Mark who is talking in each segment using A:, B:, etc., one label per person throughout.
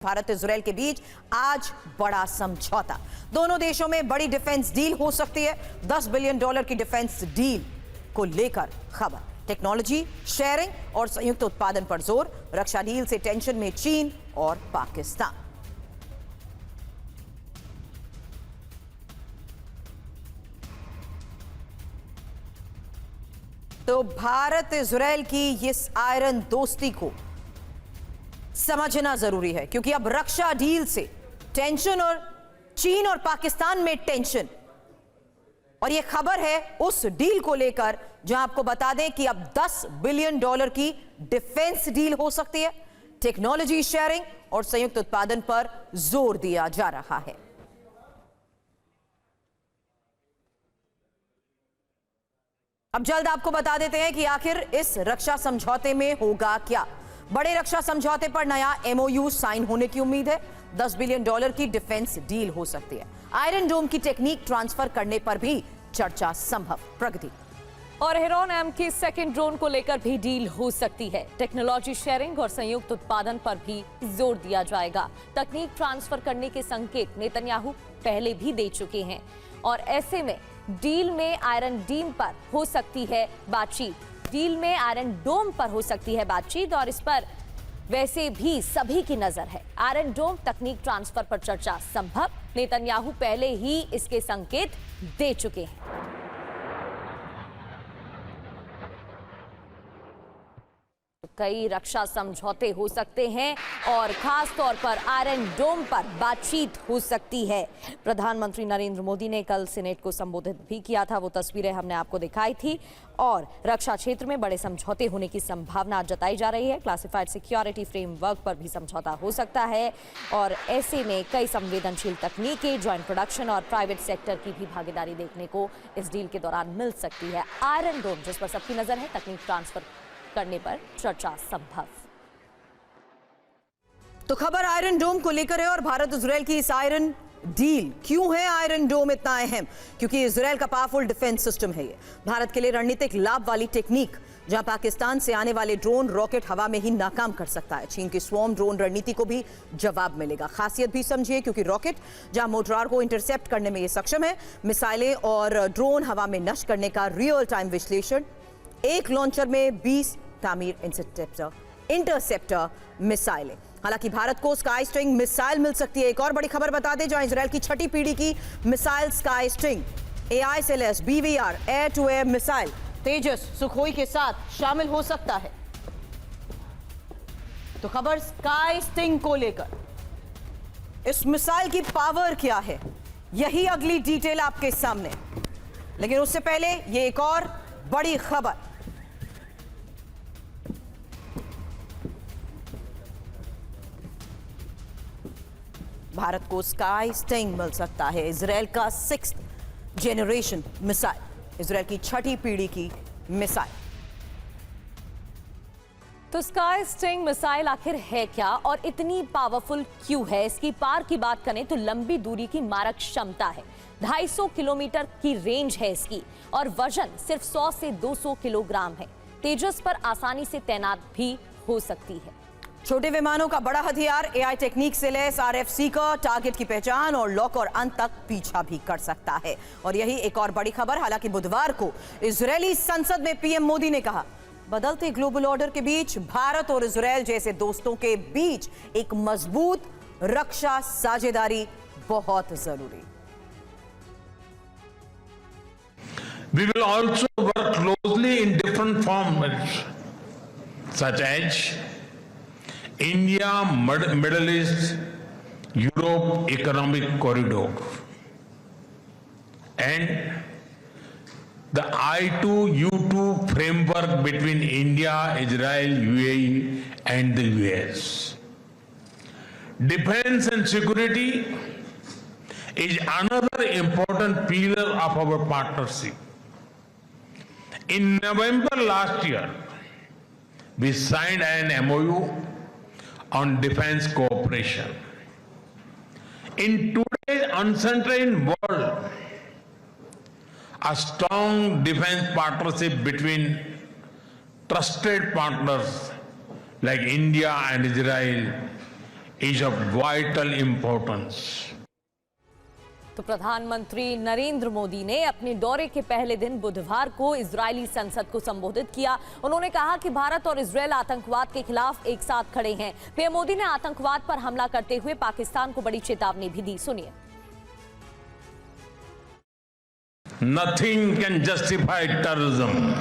A: Bharat Israel के बीच आज बड़ा समझौता। दोनों देशों में बड़ी डिफेंस डील हो सकती है। $10 बिलियन की डिफेंस डील को लेकर खबर। टेक्नोलॉजी शेयरिंग और संयुक्त उत्पादन पर जोर। रक्षा डील से टेंशन में चीन और पाकिस्तान। तो भारत इजराइल की इस आयरन दोस्ती को समझना जरूरी है, क्योंकि अब रक्षा डील से टेंशन और चीन और पाकिस्तान में टेंशन। और यह खबर है उस डील को लेकर जहां आपको बता दें कि अब $10 बिलियन की डिफेंस डील हो सकती है। टेक्नोलॉजी शेयरिंग और संयुक्त उत्पादन पर जोर दिया जा रहा है। अब जल्द आपको बता देते हैं कि आखिर इस रक्षा समझौते में होगा क्या। बड़े रक्षा समझौते पर नया MOU साइन होने की उम्मीद है। $10 बिलियन की डिफेंस डील हो सकती है। आयरन डोम की टेक्निक ट्रांसफर करने पर भी चर्चा संभव। प्रगति
B: और हेरॉन M के सेकंड ड्रोन को लेकर भी डील हो सकती है। टेक्नोलॉजी शेयरिंग और संयुक्त उत्पादन पर भी जोर दिया जाएगा। तकनीक ट्रांसफर करने के संकेत नेतन्याहू पहले भी दे चुके हैं और ऐसे में डील में आयरन डीम पर हो सकती है बातचीत। डील में आयरन डोम पर हो सकती है बातचीत और इस पर वैसे भी सभी की नजर है। आयरन डोम तकनीक ट्रांसफर पर चर्चा संभव। नेतन्याहू पहले ही इसके संकेत दे चुके हैं। कई रक्षा समझौते हो सकते हैं और खास तौर पर आयरन डोम पर बातचीत हो सकती है। प्रधानमंत्री नरेंद्र मोदी ने कल सीनेट को संबोधित भी किया था। वो तस्वीरें हमने आपको दिखाई थी और रक्षा क्षेत्र में बड़े समझौते होने की संभावना जताई जा रही है। क्लासिफाइड सिक्योरिटी फ्रेमवर्क पर भी समझौता हो सकता है और ऐसे में कई संवेदनशील तकनीकें, ज्वाइंट प्रोडक्शन और प्राइवेट सेक्टर की भी भागीदारी देखने को इस डील के दौरान मिल सकती है। आयरन डोम जिस पर सबकी नजर है, तकनीक ट्रांसफर करने पर चर्चा संभव।
A: तो खबर आयरन डोम को लेकर है और भारत इजराइल की इस आयरन डील। क्यों है आयरन डोम इतना अहम? क्योंकि इजराइल का पावरफुल डिफेंस सिस्टम है ये। भारत के लिए रणनीतिक लाभ वाली टेक्निक, जहां पाकिस्तान से आने वाले ड्रोन रॉकेट हवा में ही नाकाम कर सकता है। चीन की स्वॉर्म ड्रोन रणनीति को भी जवाब मिलेगा। खासियत भी समझिए, क्योंकि रॉकेट जहां मोटरार को इंटरसेप्ट करने में ये सक्षम है, मिसाइलें और ड्रोन हवा में नष्ट करने का रियल टाइम विश्लेषण। एक लॉन्चर में 20 तामीर इंटरसेप्टर मिसाइलें। हालांकि भारत को स्काई स्ट्रिंग मिसाइल मिल सकती है। एक और बड़ी खबर बता दें, जहां इजराइल की छठी पीढ़ी की missile sky string AISLS BVR air to air missile Tejas Sukhoi के साथ शामिल हो सकता है। तो खबर स्काई स्ट्रिंग को लेकर, इस मिसाइल की पावर क्या है, यही अगली डिटेल आपके सामने। लेकिन उससे पहले ये एक और बड़ी खबर। भारत को स्काई स्टिंग मिल सकता है, इजराइल का 6th जनरेशन मिसाइल, इजराइल की छठी पीढ़ी की मिसाइल।
B: तो स्काई स्टिंग मिसाइल आखिर है क्या और इतनी पावरफुल क्यों है? इसकी पार की बात करें तो लंबी दूरी की मारक क्षमता है। 250 किलोमीटर की रेंज है इसकी और वजन सिर्फ 100 से 200 किलोग्राम है। तेजस पर आसानी से तैनात भी हो सकती है।
A: छोटे विमानों का बड़ा हथियार, AI टेक्निक से लैस RFC का टारगेट की पहचान और लॉक और अंत तक पीछा भी कर सकता है। और यही एक और बड़ी खबर। हालांकि बुधवार को इजरायली संसद में PM मोदी ने कहा, बदलते ग्लोबल ऑर्डर के बीच भारत और इजराइल जैसे दोस्तों के बीच एक मजबूत रक्षा साझेदारी बहुत जरूरी।
C: We will also work closely in different formats, such as India, Middle East, Europe Economic Corridor, and the I2U2 framework between India, Israel, UAE, and the US. Defense and security is another important pillar of our partnership. In November last year, we signed an MOU on defense cooperation. In today's uncertain world, a strong defense partnership between trusted partners like India and Israel is of vital importance.
B: तो प्रधानमंत्री नरेंद्र मोदी ने अपने दौरे के पहले दिन बुधवार को इजरायली संसद को संबोधित किया। उन्होंने कहा कि भारत और इजरायल आतंकवाद के खिलाफ एक साथ खड़े हैं। पीएम मोदी ने आतंकवाद पर हमला करते हुए पाकिस्तान को बड़ी चेतावनी भी दी। सुनिए।
C: Nothing can justify terrorism.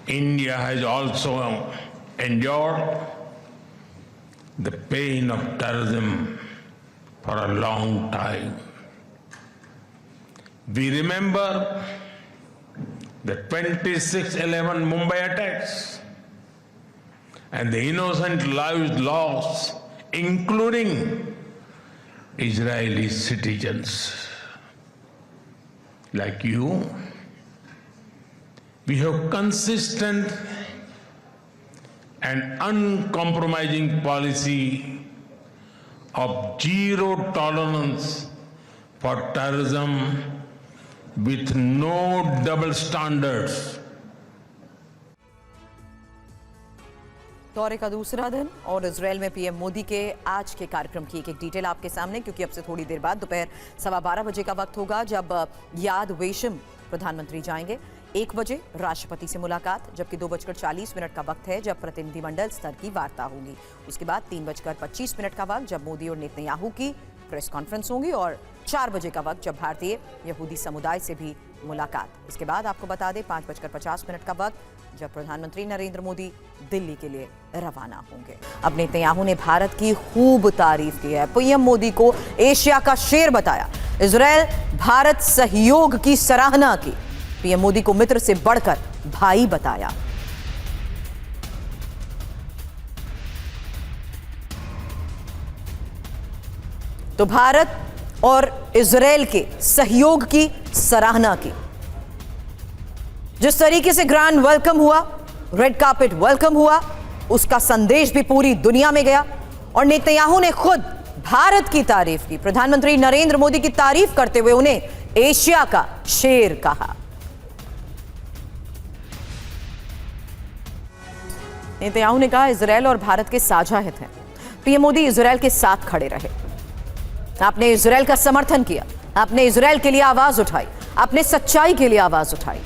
C: India has also endured the pain of terrorism for a long time. We remember the 26/11 Mumbai attacks and the innocent lives lost, including Israeli citizens. Like you, we have consistent and uncompromising policy of zero tolerance for terrorism with no double standards.
A: दौरे का दूसरा दिन और Israel में PM Modi के आज के कार्यक्रम की एक डिटेल आपके सामने, क्योंकि अब से थोड़ी देर बाद दोपहर 12:15 बजे का वक्त होगा जब याद वेशम प्रधानमंत्री जाएंगे। 1 बजे राष्ट्रपति से मुलाकात, जबकि 2:40 का वक्त है जब प्रतिनिधिमंडल स्तर की वार्ता होगी। उसके बाद 3:25 का वक्त जब मोदी और नेतन्याहू की प्रेस कॉन्फ्रेंस होगी और 4 बजे का वक्त जब भारतीय यहूदी समुदाय से भी मुलाकात। इसके बाद आपको बता दें 5:50 का वक्त जब प्रधानमंत्री नरेंद्र मोदी दिल्ली के लिए रवाना होंगे। अब नेतन्याहू ने भारत की खूब तारीफ की है, पीएम मोदी को एशिया का शेर बताया, इजरायल भारत सहयोग की सराहना की, पीएम मोदी को मित्र से बढ़कर भाई बताया। तो भारत और इजरायल के सहयोग की सराहना की। जिस तरीके से ग्रैंड वेलकम हुआ, रेड कार्पेट वेलकम हुआ, उसका संदेश भी पूरी दुनिया में गया और नेतन्याहू ने खुद भारत की तारीफ की। प्रधानमंत्री नरेंद्र मोदी की तारीफ करते हुए उन्हें एशिया का शेर कहा। नेतन्याहू ने कहा इजरायल और भारत के साझा हित हैं। पीएम मोदी इजरायल के साथ खड़े रहे। आपने इजरायल का समर्थन किया, आपने इजरायल के लिए आवाज उठाई, आपने सच्चाई के लिए आवाज उठाई।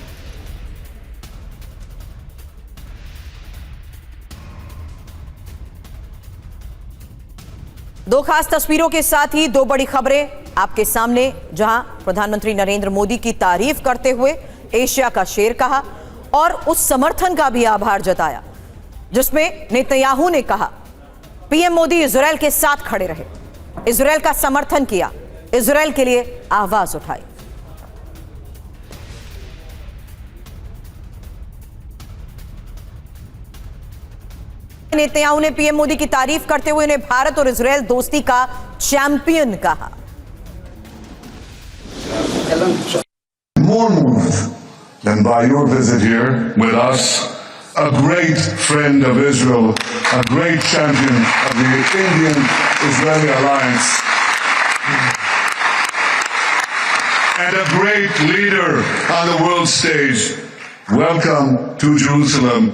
A: दो खास तस्वीरों के साथ ही 2 बड़ी खबरें आपके सामने, जहां प्रधानमंत्री नरेंद्र मोदी की तारीफ करते हुए एशिया का शेर कहा और उस समर्थन का भी आभार जताया जिसमें नेतन्याहू ने कहा पीएम मोदी इजरायल के साथ खड़े रहे, इजरायल का समर्थन किया, इजरायल के लिए आवाज उठाई। नेतन्याहू ने पीएम मोदी की तारीफ करते हुए उन्हें भारत और इजरायल दोस्ती का चैंपियन कहा।
D: More moved than by your visit here with us, a great friend of Israel, a great champion of the Indian-Israeli alliance, and a great leader on the world stage. Welcome to Jerusalem.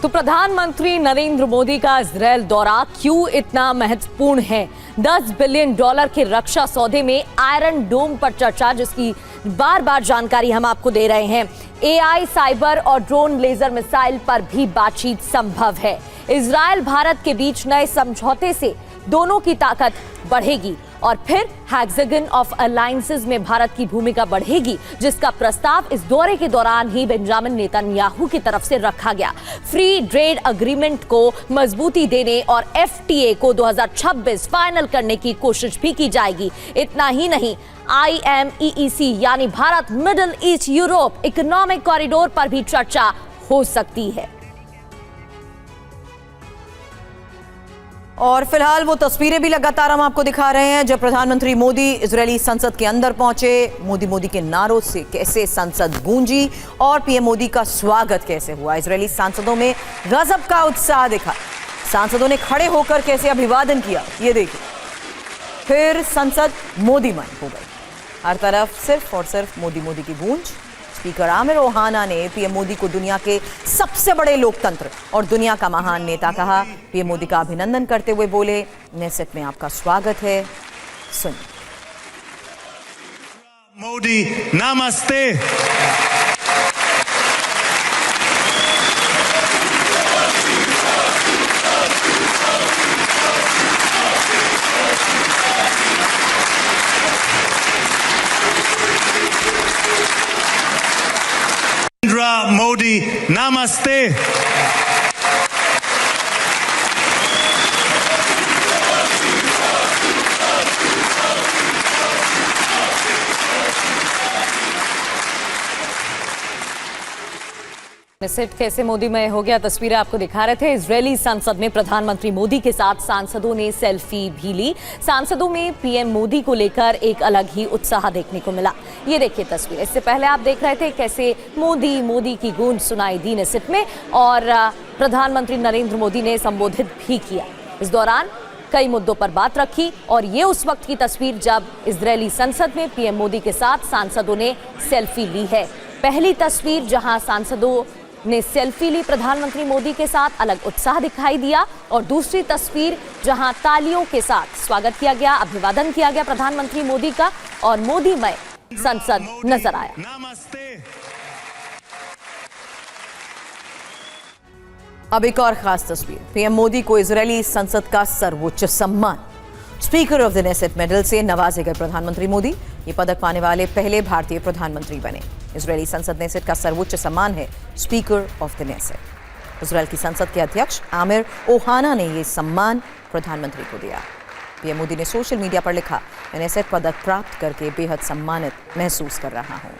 B: तो प्रधानमंत्री नरेंद्र मोदी का Israel दौरा क्यों इतना महत्वपूर्ण है? $10 billion के रक्षा सौदे में आयरन डोम पर चर्चा, जिसकी बार बार जानकारी हम आपको दे रहे हैं। एआई, साइबर और ड्रोन लेजर मिसाइल पर भी बातचीत संभव है। इजरायल भारत के बीच नए समझौते से दोनों की ताकत बढ़ेगी और फिर हेक्सागन ऑफ अलायंसेस में भारत की भूमिका बढ़ेगी, जिसका प्रस्ताव इस दौरे के दौरान ही बेंजामिन नेतन्याहू की तरफ से रखा गया। फ्री ट्रेड एग्रीमेंट को मजबूती देने और एफटीए को 2026 फाइनल करने की कोशिश भी की जाएगी। इतना ही नहीं, IMEEC यानी Bharat middle east Europe economic corridor पर भी चर्चा हो सकती है।
A: और फिलहाल वो तस्वीरें भी लगातार हम आपको दिखा रहे हैं जब प्रधानमंत्री मोदी इजरायली संसद के अंदर पहुंचे। मोदी के नारों से कैसे संसद गूंजी और पीएम मोदी का स्वागत कैसे हुआ। इजरायली सांसदों में गजब का उत्साह दिखा। सांसदों ने खड़े होकर कैसे अभिवादन किया, ये देखिए। फिर संसद मोदीमय हो गई। हर तरफ सिर्फ और सिर्फ मोदी की गूंज। स्पीकर आमिर ओहाना ने पीएम मोदी को दुनिया के सबसे बड़े लोकतंत्र और दुनिया का महान नेता कहा। पीएम मोदी का अभिनंदन करते हुए बोले, नेसेट में आपका स्वागत है। सुनिए।
E: मोदी नमस्ते। मोदी नमस्ते।
B: नेसेट कैसे मोदीमय हो गया, तस्वीरें आपको दिखा रहे थे। इजरायली संसद में प्रधानमंत्री मोदी के साथ सांसदों ने सेल्फी भी ली। सांसदों में पीएम मोदी को लेकर एक अलग ही उत्साह देखने को मिला। ये देखिए तस्वीर। इससे पहले आप देख रहे थे कैसे मोदी मोदी की गूंज सुनाई दी नेसेट में, और प्रधानमंत्री नरेंद्र मोदी ने संबोधित भी किया। इस दौरान कई मुद्दों पर बात रखी, और ये उस वक्त की तस्वीर जब इजरायली संसद में पीएम मोदी के साथ सांसदों ने सेल्फी ली है। पहली तस्वीर जहां सांसदों ने सेल्फी ली प्रधानमंत्री मोदी के साथ, अलग उत्साह दिखाई दिया, और दूसरी तस्वीर जहां तालियों के साथ स्वागत किया गया, अभिवादन किया गया प्रधानमंत्री मोदी का, और मोदीमय संसद नजर आया।
A: अब एक और खास तस्वीर। पीएम मोदी को इजरायली संसद का सर्वोच्च सम्मान speaker of the Knesset medal से नवाजे गए प्रधानमंत्री मोदी। ये पदक पाने वाले पहले भारतीय प्रधानमंत्री बने। इजरायली संसद नेसेट का सर्वोच्च सम्मान है speaker of the Knesset. Israel की संसद के अध्यक्ष आमिर ओहाना ने ये सम्मान प्रधानमंत्री को दिया। पीएम मोदी ने सोशल मीडिया पर लिखा, मैं नेसेट पदक प्राप्त करके बेहद सम्मानित महसूस कर रहा हूं।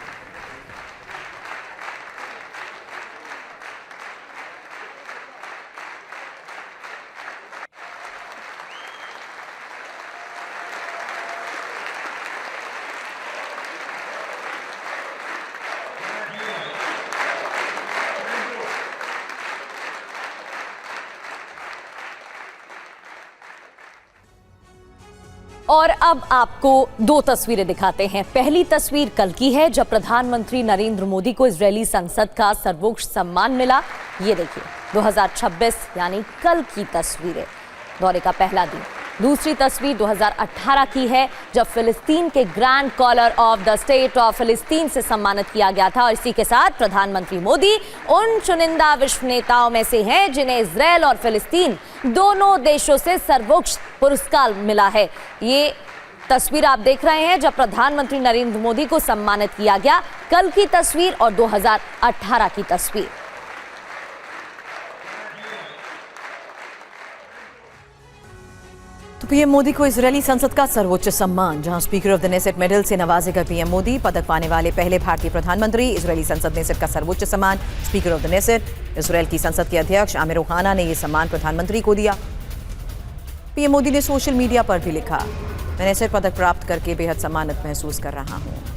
B: और अब आपको दो तस्वीरें दिखाते हैं। पहली तस्वीर कल की है जब प्रधानमंत्री नरेंद्र मोदी को इजरायली संसद का सर्वोच्च सम्मान मिला। ये देखिए 2026 यानी कल की तस्वीरें, दौरे का पहला दिन। दूसरी तस्वीर 2018 की है जब फिलिस्तीन के grand collar of the state of फिलिस्तीन से सम्मानित किया गया था। और इसी के साथ प्रधानमंत्री मोदी उन चुनिंदा विश्व नेताओं में से हैं जिन्हें इजरायल और फिलिस्तीन दोनों देशों से सर्वोच्च पुरस्कार मिला है। ये तस्वीर आप देख रहे हैं जब प्रधानमंत्री नरेंद्र मोदी को सम्मानित किया गया, कल की तस्वीर और 2018 की तस्वीर।
A: तो पीएम मोदी को इजरायली संसद का सर्वोच्च सम्मान, जहां speaker of the Knesset medal से नवाजे गए पीएम मोदी। पदक पाने वाले पहले भारतीय प्रधानमंत्री। इजरायली संसद नेसेट का सर्वोच्च सम्मान speaker of the Knesset. Israel की संसद के अध्यक्ष आमिर ओहाना ने यह सम्मान प्रधानमंत्री को दिया। पीएम मोदी ने सोशल मीडिया पर भी लिखा, मैं नेसेट पदक प्राप्त करके बेहद सम्मानित महसूस कर रहा हूं।